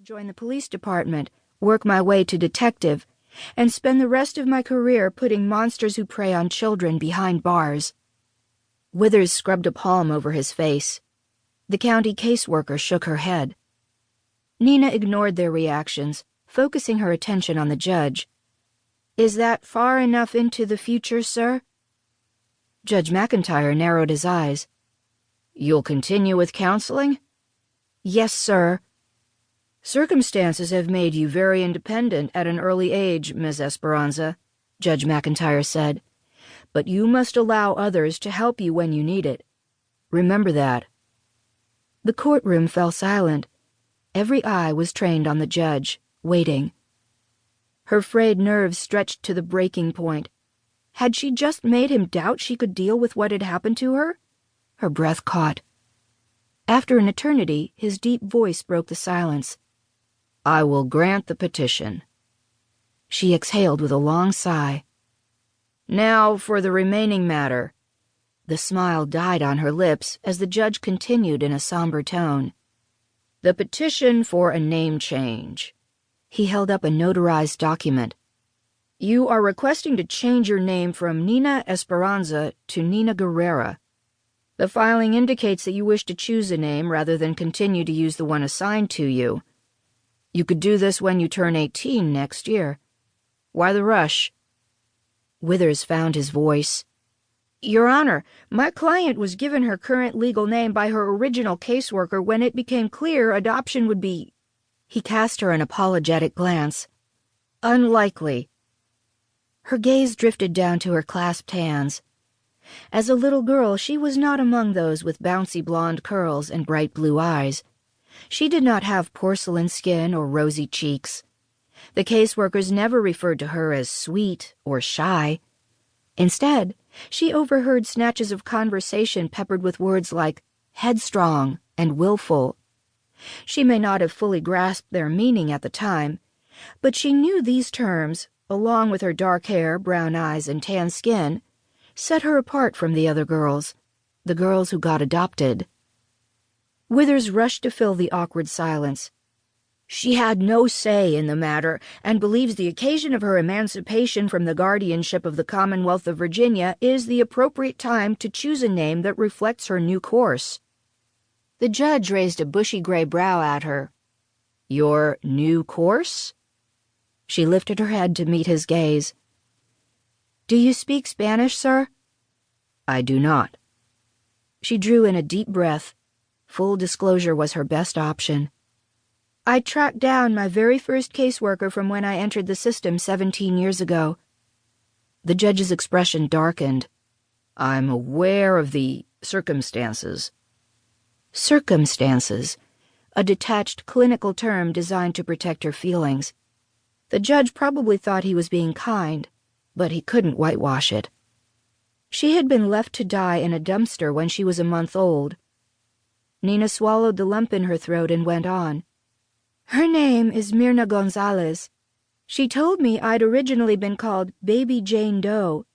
join the police department, work my way to detective, and spend the rest of my career putting monsters who prey on children behind bars. Withers scrubbed a palm over his face. The county caseworker shook her head. Nina ignored their reactions, focusing her attention on the judge. "Is that far enough into the future, sir?" Judge McIntyre narrowed his eyes. "You'll continue with counseling?" "Yes, sir." "Circumstances have made you very independent at an early age, Miss Esperanza," Judge McIntyre said. "But you must allow others to help you when you need it. Remember that." The courtroom fell silent. Every eye was trained on the judge, waiting. Her frayed nerves stretched to the breaking point. Had she just made him doubt she could deal with what had happened to her? Her breath caught. After an eternity, his deep voice broke the silence. "I will grant the petition." She exhaled with a long sigh. "Now for the remaining matter." The smile died on her lips as the judge continued in a somber tone. "The petition for a name change." He held up a notarized document. "You are requesting to change your name from Nina Esperanza to Nina Guerrera. The filing indicates that you wish to choose a name rather than continue to use the one assigned to you. You could do this when you turn 18 next year. Why the rush?" Withers found his voice. "Your Honor, my client was given her current legal name by her original caseworker when it became clear adoption would be—" He cast her an apologetic glance. "Unlikely." Her gaze drifted down to her clasped hands. As a little girl, she was not among those with bouncy blonde curls and bright blue eyes. She did not have porcelain skin or rosy cheeks. The caseworkers never referred to her as sweet or shy. Instead, she overheard snatches of conversation peppered with words like headstrong and willful. She may not have fully grasped their meaning at the time, but she knew these terms, along with her dark hair, brown eyes, and tan skin, set her apart from the other girls, the girls who got adopted. Withers rushed to fill the awkward silence. "She had no say in the matter and believes the occasion of her emancipation from the guardianship of the Commonwealth of Virginia is the appropriate time to choose a name that reflects her new course." The judge raised a bushy gray brow at her. "Your new course?" She lifted her head to meet his gaze. "Do you speak Spanish, sir?" "I do not." She drew in a deep breath. Full disclosure was her best option. "I tracked down my very first caseworker from when I entered the system 17 years ago." The judge's expression darkened. "I'm aware of the circumstances." Circumstances, a detached clinical term designed to protect her feelings. The judge probably thought he was being kind, but he couldn't whitewash it. She had been left to die in a dumpster when she was a month old. Nina swallowed the lump in her throat and went on. "Her name is Myrna Gonzalez. She told me I'd originally been called Baby Jane Doe.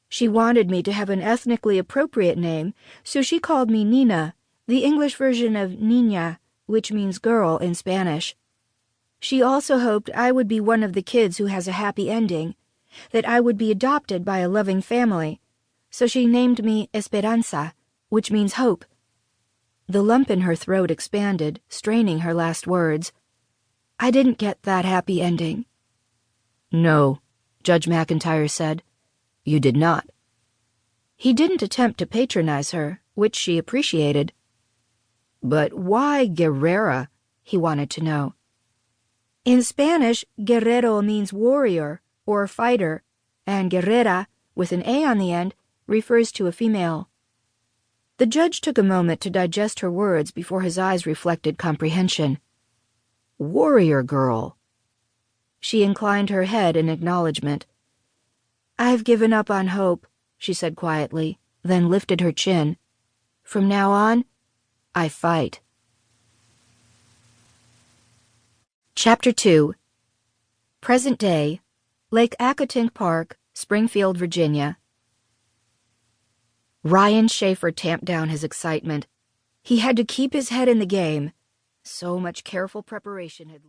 She wanted me to have an ethnically appropriate name, so she called me Nina, the English version of niña, which means girl in Spanish. She also hoped I would be one of the kids who has a happy ending, that I would be adopted by a loving family, so she named me Esperanza, which means hope." The lump in her throat expanded, straining her last words. "I didn't get that happy ending." "No," Judge McIntyre said. "You did not." He didn't attempt to patronize her, which she appreciated. "But why Guerrera?" he wanted to know. "In Spanish, guerrero means warrior or fighter, and guerrera, with an A on the end, refers to a female." The judge took a moment to digest her words before his eyes reflected comprehension. "Warrior girl." She inclined her head in acknowledgement. "I've given up on hope," she said quietly, then lifted her chin. "From now on, I fight." Chapter 2. Present day, Lake Accotink Park, Springfield, Virginia. Ryan Schaefer tamped down his excitement. He had to keep his head in the game. So much careful preparation had